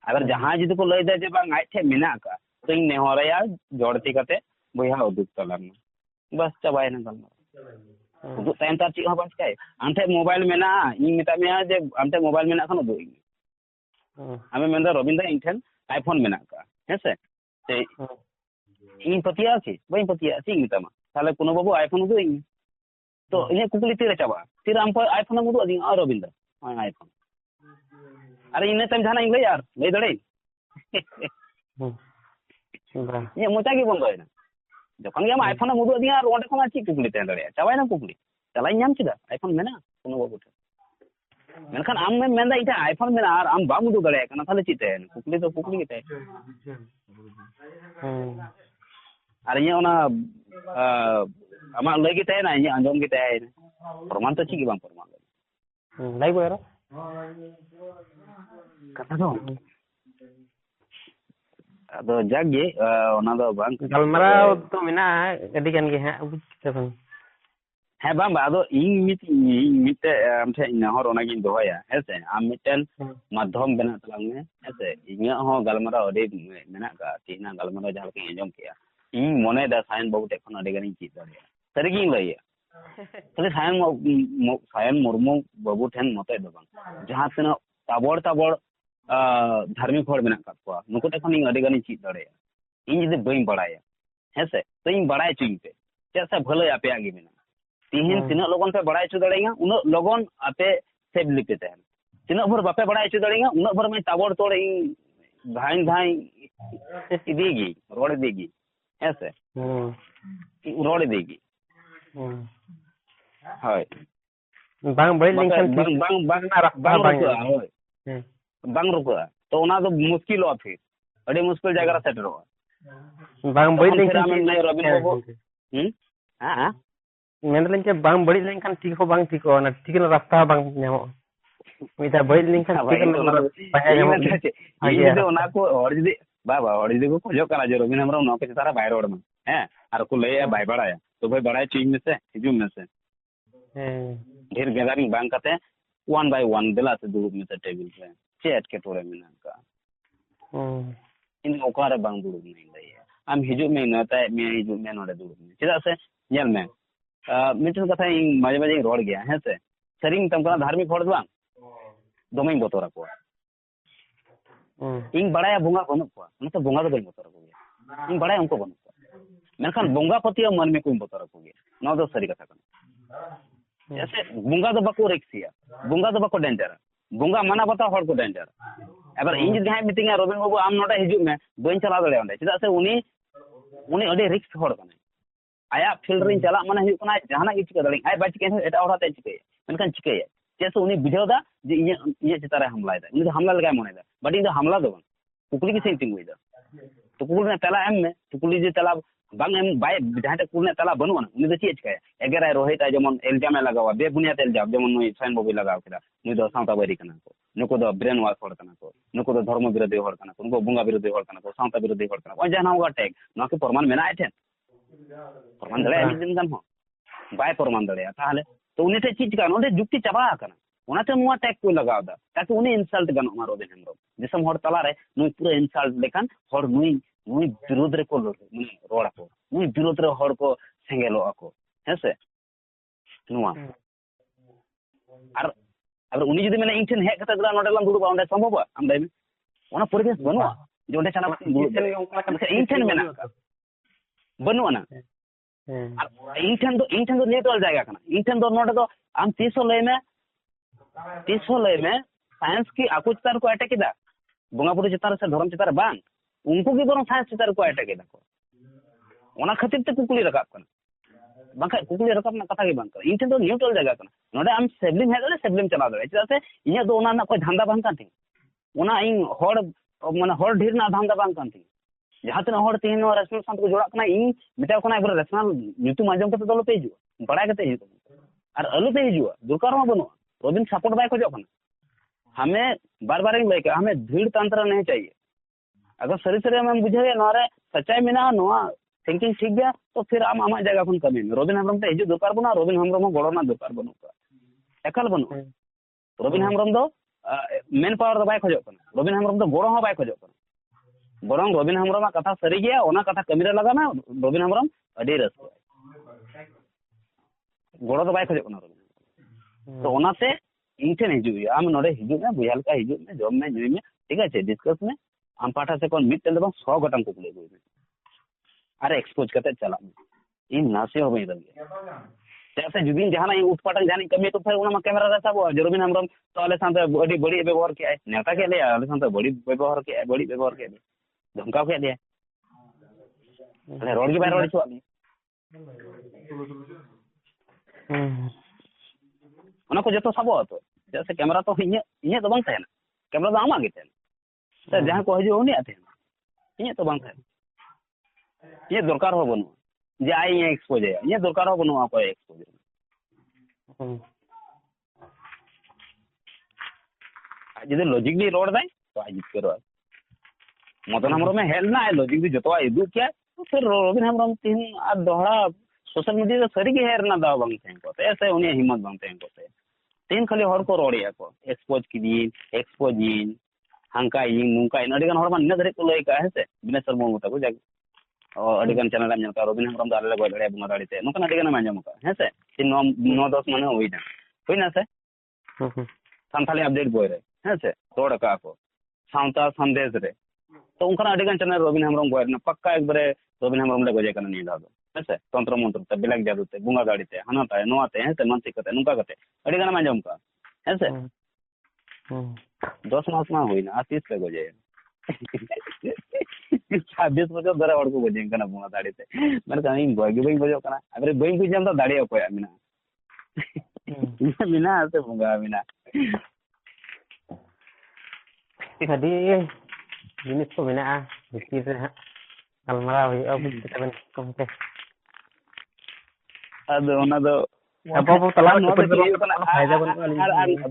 अगर जहां जदी को लय दे जे बांग आइ ठे मेना का तो इन नेहरया जोड़ती कते बया उदुक तलाम बस चबाय ना गल उदुक टाइम तार ची हबा काय आमठे मोबाइल मेना इन मिता में जे आमठे मोबाइल मेना खन उदुक हमें मेंदा रविंद्र इन ठन आईफोन मेना का हेसे ते इन पतिया छी बई पतिया छी मिता मा ताले कोनो बाबू आईफोन उदुक तो इने कुकली तीरे चबा तीर आम पर आईफोन उदुक दी रविंद्र आईफोन अरे इने टाइम जाना इन यार लई दड़े ये मोचा की बंद होइना जखन के हम आईफोन मुदु दिया और ओंडे खना ची कुकली तेन दड़े चाबाय ना कुकली चलाई नाम चिदा आईफोन मेना कोनो बाबू मेनखान आम में मेंदा इटा आईफोन मेना और आम बा मुदु दड़े कना थाले ची तेन कुकली तो कुकली के ते और ये ओना अमा लई के ते ना ये अंजम के ते प्रमाण तो ची की बांग प्रमाण लाई बोयरा कथा दो अदो जागे ओना दो बांग गलमराव तो मेना अडी गन गे हां बुझ तबन है बांग बादो इन मिते आम ठे नहर ओना गिन दोया हेसे आम मिटेन माध्यम बना तलांग में हेसे इnya हो गलमराव अडी मेना का तीना गलमराव जहां के अंजम किया इन मने दा साइन बाबू टेखन अडी गनी ची दड़े सरिगी लइया तले सायन मुर्मू बाबू ठेन मते दो बांग जहां तना ताबड़ धार्मिक हड़ मेना का को नुको टेखन इन अडी गनी ची दड़े इन जदि बई बड़ाया हेसे तो इन बड़ाय चुई पे जैसे भले आपे आगे मेना तीन तीन लगन पे बड़ाय चु दड़ेगा उन लगन आपे सेब लिपे तहन तीन भर बापे बड़ाय चु दड़ेगा उन भर में ताबड़ तोड़ इन धाई इदेगी रोड देगी ऐसे रोड देगी हाय बांग बड़ी लिंकन बांग रुको तो ओना तो मुश्किल हो फिर अड़ी मुश्किल जगह रे सेट रहो बांग बड़ी लिंकन नहीं रबिन बाबू हां मेनलन के बांग बड़ी लिंकन ठीक हो बांग ठीक हो ना ठीक ना रास्ता बांग नेमो मिता बड़ी लिंकन ठीक ना पाया नेमो ये जो ओना को और जदी बाबा और जदी को खोजो करा जे रबिन हमरा नो के तारा बाय रोड में हैं और को ले बाय बड़ाया तो भाई बड़ाय चीज में से हिजू में से ढेर गैदरिंग बांग कते 1 by 1 दिला से दुरुब में से टेबल पे चेट के तोरे में का इन ओकारे बांग दुरुब नहीं लई आम हिजू में नता में हिजू में नोडे दुरुब में चिदा से नेल में मिटन कथा इन माजे माजे रोड गया है से सरिंग तमका धार्मिक हड़ बांग दोमे बतोरा को इन बड़ाया बोंगा बनु को मतलब बोंगा तो बई बतोरा को इन बड़ाया उनको बनु को मेनखान बोंगा पतिया मन में कोई बतोरा को नो दो सरी कथा जैसे बुंगा दो बको रिक्सिया बुंगा दो बको डेंजर बुंगा मना बता हर को डेंजर एबार इन जदि जहां मीटिंग रबिन बाबू आम नोडे हिजुग में बइन चला दड़े ओंडे चेदा से उनी उनी अडे रिक्स हर कने आया फील्ड रिन चला माने हुई कना जहाना गे चिका दड़े आय बा चिका एटा ओराते चिके मेनखान चिके जैसे उनी बुझावदा जे ये चितारे हमला दा उनी हमला लगा मने दा बट इन हमला दो कुकुली के सेटिंग हुई दा तो कुकुल ने तला एम में कुकुली जे तला बांग एम बाय जहां कुकुल ने तला बनुआ उनी दो चे चिका एगेराय रोहित आय जेमन एल्जाम ए लगावा बे बुनियाद एल्जाम जेमन नुई साइन बाबू लगाव केदा नुई दो सावता बारी कना को नुको दो ब्रेन वाश हर कना को नुको दो धर्म विरोधी हर कना को नुको बुंगा विरोधी हर कना को सावता विरोधी हर कना को जहां होगा टैग ना के प्रमाण मेना आय ठेन प्रमाण दड़े दिन गान हो बाय प्रमाण दड़े ताहले तो उनी ते चीज का नोडे जुक्ति चाबा कना उनाते नुआ टैग को लगाव दा ताकि उनी इंसल्ट गनो मा रोबिन हेमब्रम जिसम हर तला रे नुई पूरा इंसल्ट लेखान हर नुई नुई विरोध रे को रोड़ा को नुई विरोध रे हर को सेंगेलो आको हेसे नुआ और उनी जदि मेना इंटेन हेक कता गला नोडे लाम दुडुबा ओंडे संभव आम दाइमे ओना परिवेश बनुआ जे ओंडे चला दुडुबा इंटेन मेना बनुआ ना इंटेन दो न्यूट्रल जायगा कना इंटेन दो नोडे दो आम 300 लय में साइंस की आकु चितार को अटैक किदा बोंगा बुरु चितार से धर्म चितार बांग उनको की बरं साइंस चितार को अटैक किदा को ओना खातिर ते कुकुली रकाब कना बांखा कुकुली रकाब ना कथा के बांग कर इंटेन दो न्यूट्रल जायगा कना नोडे आम सेबलिम हेदले सेबलिम चला दे चिदा से इया दो ओना ना कोई धंधा बांग कांती ओना इन हर माने हर ढेर ना धंधा बांग कांती जहां तना हर तीन रेशनल साथ को जोड़ा कना इन मिटा कोना एबर रेशनल न्यूतु माजम कते दलो पे हिजु बड़ा कते हिजु और अलु पे हिजु दुरकार मा बनो रोबिन सपोर्ट बाय खोजो कना हमें बार बार लाइक हमें भीड़ तंत्र नहीं चाहिए अगर सरी सरी हम बुझे नोरे सच्चाई मेना नोआ थिंकिंग ठीक गया तो फिर आम आमा जगह खन कमी में रोबिन हेमब्रम ते हिजु दुरकार बना रोबिन हेमब्रम गड़ो ना दुरकार बनो का एकल बनो रोबिन हेमब्रम दो मेन पावर दो बाय खोजो कना रोबिन हेमब्रम दो गड़ो हो बाय खोजो कना बरंग रोबिन हेमब्रम कथा सरी गया ओना कथा कमी रे लगा ना रोबिन हेमब्रम अडी रस गड़ो दो बाय खोजो कना रोबिन तो ओनाते इंटेन हिजु आम नोडे हिजु में बुझाल का हिजु में जॉब में नुई में ठीक है डिस्कस में आम पाठा से कोन मिट तेल 100 गटम को ले गई अरे एक्सपोज करते चला इन नासे हो गई लगे जैसे जुबिन जहां इन उत्पादन जानी कमी तो फिर उना कैमरा रे सब रोबिन हेमब्रम तो आले साथे बड़ी बड़ी व्यवहार किया नेता के ले आले साथे बड़ी व्यवहार किया धमकाव के दिया अरे रोड की बाहर रोड छुआ ओना को जतो सबो तो जैसे कैमरा तो इने तो बांग थायना कैमरा तो आमा गे थायना तो जहां को हिजु उनी आते इने तो बांग थायना ये दरकार हो बनु जे आई ये एक्सपोज है ये दरकार हो बनु आपको एक्सपोज जदि लॉजिक भी रोड दाई तो आज करो मदन हेमब्रम में हेल ना लॉजिक भी जतो इदु क्या तो फिर रोबिन हेमब्रम तीन आ दोहरा सोशल मीडिया सरी के हेर ना दाव बांग थे को ऐसे उन्हें हिम्मत बांग थे को तीन खाली हर को रोड़िया को एक्सपोज की हांका इन नुका इन अडिगन हर मान न धरे को लय का है से बिना शर्मा मत को जाग और अडिगन चैनल में का रोबिन हेमब्रम दाले गो लड़े बुंगा दाड़ीते नुका अडिगन मांजम का है से 9-10 माने होई ना से संथाली अपडेट बोय रे है से तोड़ का को सावता संदेश रे तो उनका अडिगन चैनल रोबिन हेमब्रम बोय ना पक्का एक बारे रोबिन हेमब्रम ले गोजे कना नहीं दादो है से तंत्र मंत्र ते बिलक जादू ते बुंगा दाड़ीते हनाता नोआते है से मानसिक कते नुका कते अडिगन मांजम का है से 10 मास ना होई ना 30 ले गोजे 26 बजे दरे और को गोजे कना बुंगा दाड़ीते मन का इन गोगे बई बजो कना अबरे बई को जम तो दाड़िया को मिना मिना से बुंगा मिना tadi jenis ko bina dikir ha kalmara hoy kita ben komte ado ona do apa tala no फायदा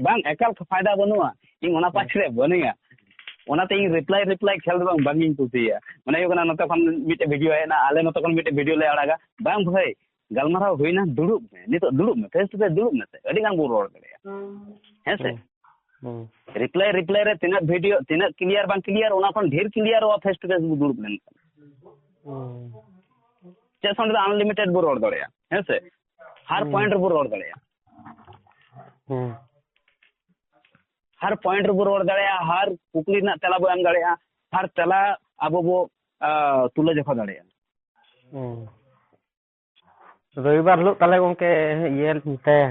bang ekal फायदा बनुआ इन ओना पाछरे बनिया ओनाते इन रिप्लाई खेल बang bangin कुसिया माने यो कना नते खन मिटे वीडियो है ना आले नते खन मिटे वीडियो ले अड़ागा bang भाई गलमारा होइना दुडुब में नितो दुडुब में फेस टू फेस दुडुब में से अडी गान बो रोड करे है से रिप्लाई रे तिना वीडियो तिना क्लियर बang क्लियर ओना खन ढेर क्लियर ओ फेस टू फेस दुडुब लेन चे संद अनलिमिटेड बो रोड दड़या है से हर पॉइंट रे बो रोड दड़या हर पॉइंट रे बो रोड दड़या हर कुकली ना तला बो एम दड़या हर तला अबो बो तुले जखा दड़या रविवार हिलोग ताले गोंके ये मिताया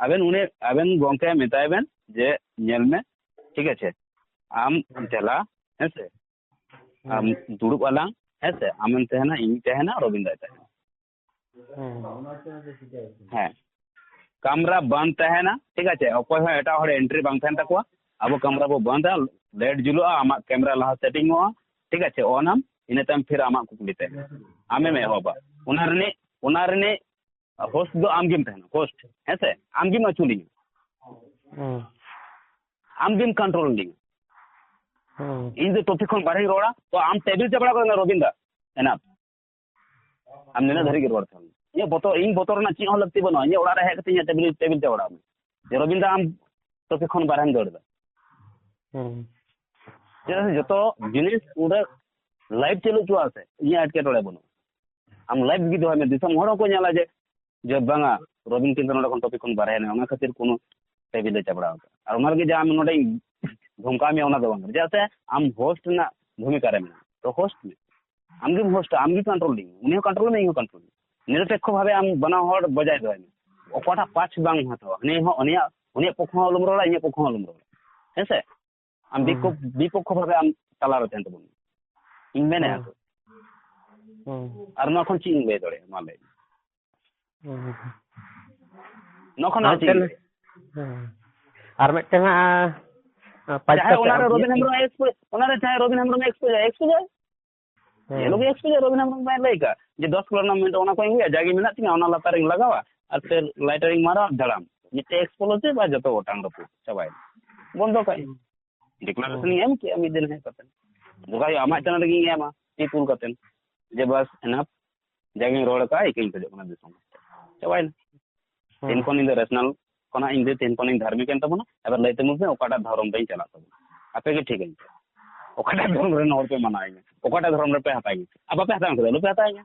आबेन गोंके मेताय बेन जे नेल में ठीक है आम चला है से आम दुड़ुब आलांग है से आमें तहना इन तहना रविंद्र तहना है कमरा बंद तहना ठीक है अकोय हो एटा हर एंट्री बांग तहन तकवा अब कमरा बो बंद लाइट जुलुआ आमा कैमरा लहा सेटिंग हो ठीक है ओनाम इन तम फिर आमा कुकली ते आमे में होबा उनारने होस्ट दो आमगिम तहना होस्ट है से आमगिम अचुली आमगिम कंट्रोलिंग इन जो टॉपिक खन बारे रोड़ा तो आम टेबल चबड़ा को रविंद्र एना आम नेना धरी के रोड़ था ये बोतोर ना ची लगती बनो ये ओड़ा रहे कते टेबल चबड़ा में जे रविंद्र आम टॉपिक खन बारे दौड़ दा जैसे जो तो जिनिस पूरा लाइव चलू चुआ से ये अटके टोड़े बनो आम लाइव गी दो में दिसम होड़ो को ᱧᱮᱞᱟ जे बांगा रविंद्र किंतु नोडे खन टॉपिक खन बारे ने ओना खातिर कोनो टेबल चबड़ा और ओना लगे जे आम नोडे धमका में ओना दो बांग जैसे आम होस्ट ना भूमिका रे में तो होस्ट में आमगी होस्ट आमगी कंट्रोलिंग उनी कंट्रोल में कंट्रोल निरपेक्ष भावे आम बना होड़ बजाय दो ओकोटा पाछ बांग हतो ने हो उनी पक्ष अलम रोड़ा इन पक्ष अलम रोड़ा हेसे आम विपक्ष भावे आम तला रे तहन तबन इन मेने और नखन ची इन ले दड़े माले नखन आ ची और मिटना चाहे ओनारे रविन हेम्ब्रम एक्सपो ओनारे चाहे रविन हेम्ब्रम एक्सपो जाए ये लोग एक्सपो जाए रविन हेम्ब्रम में लेका जे 10 टूर्नामेंट ओना को हुआ जागी मेना तिना ओना लतारिंग लगावा और फिर लाइटरिंग मारा धड़ाम ये एक्सपो होते बा जतो ओटांग रपु चबाय बंदो काय डिक्लेरेशन एम के अमी दिन है कतन दुगाई आमा चैनल लगी एमा टी पुल कतन जे बस एनफ जागी रोड का एकई को जकना दिसम चबाय तीन कोन इन द रैशनल कोना इन दे तीन कोन धार्मिक एन तबना एबर लैते मुसे ओकाटा धर्म पे चला तब आपे के ठीक है ओकाटा धर्म रे नोर पे मनाएंगे ओकाटा धर्म रे पे हटाएंगे अब आपे हटाएंगे तो लो पे हटाएंगे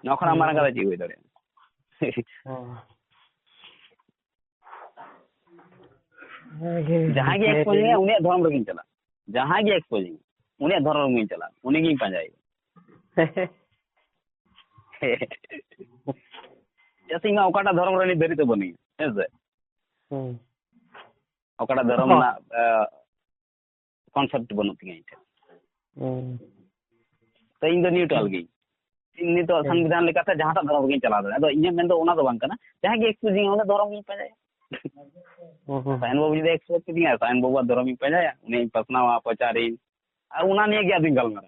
नखना मारा का जी हुई दरे जहां के एक्सपोजिंग है उन्हें धर्म रे चला जहां के एक्सपोजिंग उन्हें धर्म में चला उन्हें की पाजाए जैसे इमा ओकाटा धर्म रे धरी तो बनी है ओकाटा धर्म ना कॉन्सेप्ट बनती है तो इन न्यूट्रल गई इन तो संविधान लेकर जहां तक धर्म की चला दे इन मेन तो ओना तो बांग कना जहां के एक्सपोजिंग होने धर्म ही पाजाए साइन बाबू जी एक्सपोज की दिया साइन बाबू धर्म ही पाजाए उन्हें पसनावा पचारी और उना ने गया दिंगल में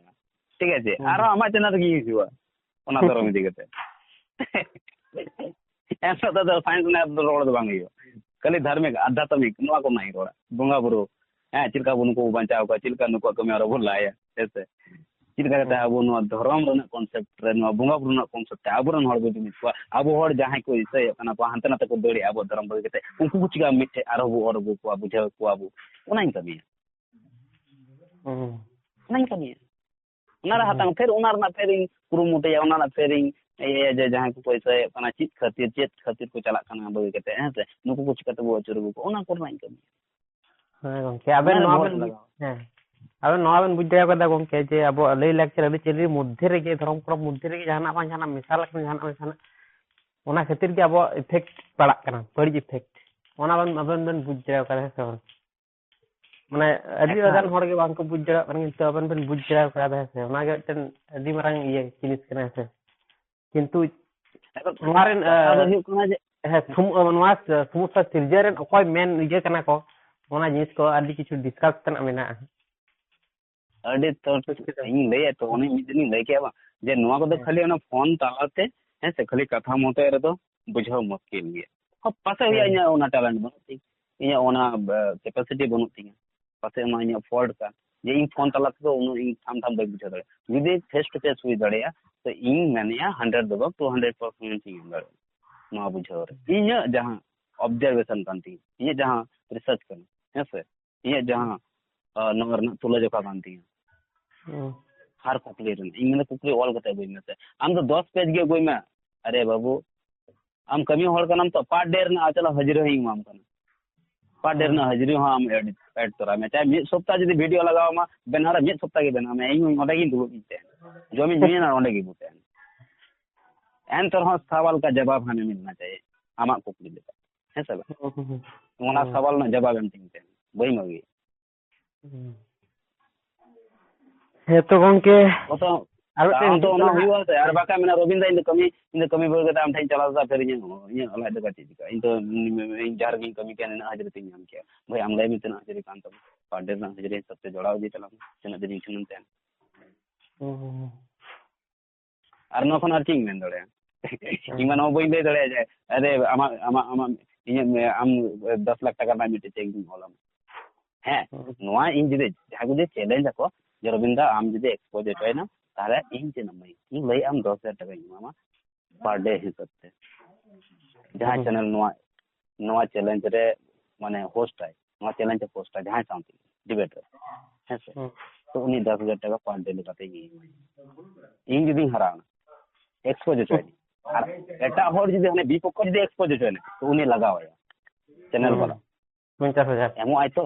ठीक है जे आरो आमा चैनल की हुआ ओना धर्म दिगते ऐसा तो साइंस ने रोड दो बांग खाली धार्मिक आध्यात्मिक नुआ को नहीं रोड़ा बोंगा बुरु चिलका बुन को बचाव का चिलका नुको कमी और भुलाया ऐसे चिलका कहता है वो धर्म रे कॉन्सेप्ट रे बोंगा बुरु कॉन्सेप्ट आबुरन हड़ बो जिनिस को आबो हड़ जहां को इसे कना को हांते नाते को दड़ी आबो धर्म बगे कहते उनको कुछ का मिठे आरो वो और को बुझे को आबो उनाई कमी नहीं कमी उनारा हातांग फिर उनार ना फेरिंग कुरुमुटे या उनारा फेरिंग ये जे जहां को पैसा कना चित खातिर को चला कना बगे कहते हैं से नुको कुछ कहते वो चुरगु को उना कोर नहीं कमी हां गंके आबेन नोबेन बुझ जाय कदा गंके जे अब लई लेक्चर अली चली मध्य रे के धर्म क्रम मध्य रे के जहाना बा जहाना मिसाल के जहाना ओना खातिर के अब इफेक्ट पड़ा कना बड़ी इफेक्ट ओना बन बुझ जाय कदा से माने अभी अदन हर के बांग को बुझ जाय कन तो अपन बन बुझ जाय कदा से ओना के टन अदी मारंग ये जिनिस कना से किंतु नोरेन है समस्या सिरजरन अकोय मेन ये कना को ओना जिनिस को अदी किछु डिस्कस तना मेना अडी तो इन ले तो ओनी मिदनी ले के बा जे नोआ को तो खाली ओना फोन तालाते है से खाली कथा मोते रे तो बुझाव मुश्किल गे हो पासे हुई इन ओना टैलेंट बनती इन ओना कैपेसिटी बनती पासे ओना इन फॉल्ट का जे इन फोन तालाते तो ओनो इन थाम बे बुझा दे यदि फेस टू फेस हुई दड़िया तो इन मानिया 100 दबक 200% इन दड़े नोआ बुझाव रे इन जहां ऑब्जर्वेशन कांती इन जहां रिसर्च कर है से इन जहां नंबर ना तुला जोखा कांती हर कुकली रन इन कुकली ऑल कते गई में से हम तो 10 पेज के गई में अरे बाबू हम कमी होड़ कनम तो पार्ट डेर ना चलो हजर ही माम कना पर डे ना हाजिरी हाँ हम ऐड तोरा में चाहे मिड सप्ताह जदी वीडियो लगाओ मा बेनारा मिड सप्ताह के बेना में इन ओंडे गी दुबो इते जो मैं नुई ना ओंडे गी बुते एन तरह सवाल का जवाब हमें मिलना चाहिए आमा कुकली लेका है सब ओना सवाल ना जवाब एम टिंग बई मगी हे तो गंके तो तो ना हुआ से यार बाका मेना रविंद्र इन कमी बोल के आम ठई चला दा फिर इन अलाय दगा चिका इन तो इन जार गी कमी के ना हाजिर तिन नाम के भाई आम लय मितना हाजिर कान तो पाडे ना हाजिर सबसे जोड़ाव दी तला तना दिन छुन ते और नो खन आर्चिंग मेन दड़े इमा नो बई दे दड़े जाय अरे आमा आमा आमा इन आम 10 लाख टाका ना मिटे चेक दिन होला है नोआ इन जदे जागु दे चैलेंज को जे रविंद्र आम जदे एक्सपोज होय ना तारे इन चे नमई इन लई आम 10,000 टाका इमामा पर डे हिसाब से जहां चैनल नोआ चैलेंज रे माने होस्ट है नोआ चैलेंज होस्ट है जहां साउंड डिबेटर है से तो उनी 10,000 टाका पर डे लगाते ही इन जदी हराना एक्सपोज होय और एटा होर जदी हने बी पक्ष जदी एक्सपोज होय ना तो उनी लगावा चैनल वाला 50,000 एमो आय तो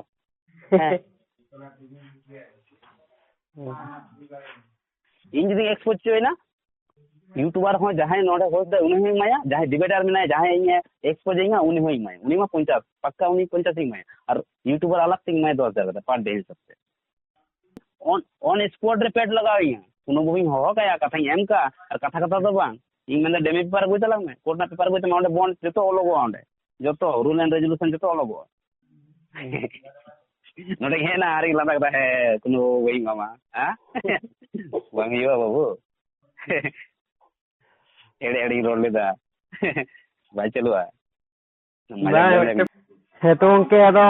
इन जदी एक्सपोज होय ना यूट्यूबर हो जहां नोडे होस्ट दे उनी ही माया जहां डिबेटर में जहां इन एक्सपोज इंगा उनी होई माया उनी मा 50 पक्का उनी 50 ही माया और यूट्यूबर अलग सिंग माया 10,000 पर डे हिसाब से ऑन स्पॉट रे पेड लगाई कुनो बोई हो गया कथा एम का और कथा कथा तो बांग इन में डेमे पेपर गई तलांग में कोर्ट ना पेपर गई तो ओंडे बॉन्ड जतो अलग ओंडे जतो रूल एंड रेजोल्यूशन जतो अलग नोडे हे ना आरी लदा कथा है कुनो वही मामा हां बांग यो बाबू एड़े एड़ी रोड लेदा भाई चलुआ हे तो उनके अदो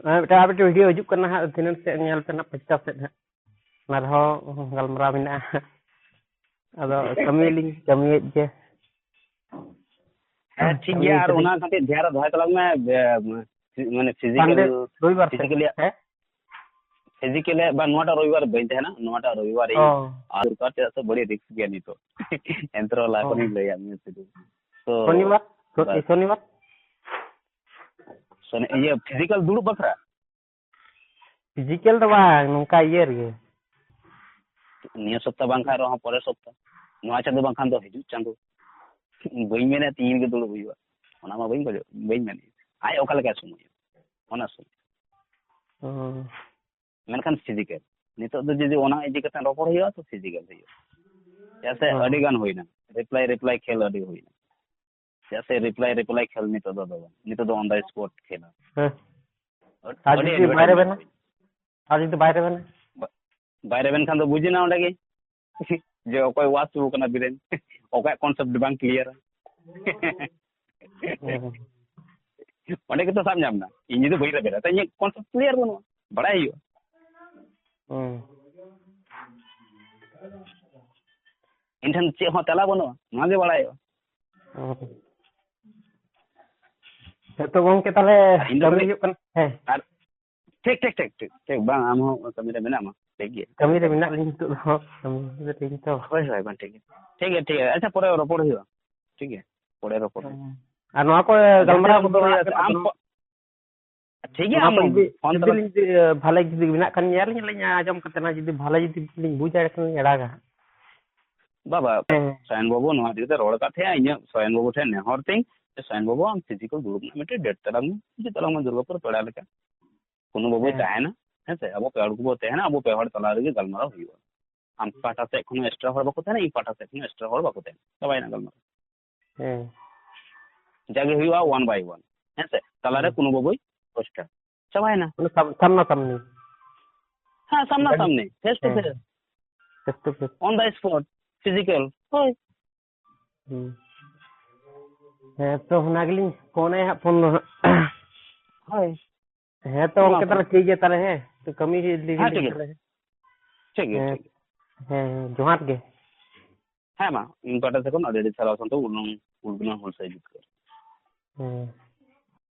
बेटा बेटा वीडियो हिजुक करना है दिन से नेल पे ना 50 से है मारहो गलमरा बिना अदो कमी जे ठीक है यार उना खातिर ध्यान धय तलग में माने फिजिकली है फिजिकली बा नोटा रविवार बइते है ना नोटा रविवार और करते तो बड़ी रिस्क गया नहीं तो एंट्रो ला को नहीं ले आदमी से तो शनिवार ये फिजिकल दुड़ बखरा फिजिकल तो बा नोका ये रे निया सप्ताह बांखा रहो परे सप्ताह नोआ चांदो बांखान दो हिजु चांदो बई मेने 3 के दुड़ हुईवा ओना मा बई मेने आय ओकल का समय ओना समय मेनखान फिजिकल नितो दो जदी ओना इदी कता रोपड़ होया तो फिजिकल होया जैसे अडी गान होइना रिप्लाई खेल अडी होइना जैसे रिप्लाई खेल नितो दो ऑन द स्पॉट खेला आज जी बाहर बना बाहर बेन खान दो बुझी ना ओंडे के जे ओकय वासु कना बिरेन ओकय कांसेप्ट बांग क्लियर ओंडे के तो साम जामना इन जदी बई रे त ये कांसेप्ट क्लियर बनो बड़ा हियो इनठन चे हो तला बनो मागे बड़ायो तो गंके ताले कमी हियो कन है ठीक बांग आम हो कमी रे मेना मा ठीक है कमी रे मेना लिन तो कमी रे ठीक तो होय बां ठीक है अच्छा परे रोपड़ हियो ठीक है परे रोपड़ और नोआ को गलमरा को आम ठीक है आम फोन तो भाले जदी बिना कन यार लें आजम कतना जदी भाले जदी लिंग बुझा कन एड़ागा बाबा सयन बाबू नोआ दिते रोड काथे इन सयन बाबू थे नेहर थिंग सयन बाबू आम फिजिकल दुरुप मिटे डेट तलांग जे तलांग में दुर्गापुर पेड़ा लेका कोनो बाबू ताहेना है से अब पेड़ को ताहेना अब पेड़ तला रे गलमरा हुईवा आम पाटा से कोनो एक्स्ट्रा हर बाको ताहेना ई पाटा से कोनो एक्स्ट्रा हर बाको ताहेना तबाई ना गलमरा जागे हुईवा 1 बाय 1 है से तला रे कोनो बाबू पोस्टर चबाई ना सामना सामने हां सामना सामने face to face on the spot physical होय है तो हुनागली फोन है फोन होय है तो उनके तरह ठीक है तरह है तो कमी ही लिखी ठीक है जोहार के है मा इन पाटा से कोन अडेडी चलाव संतो उलना होल साइज कर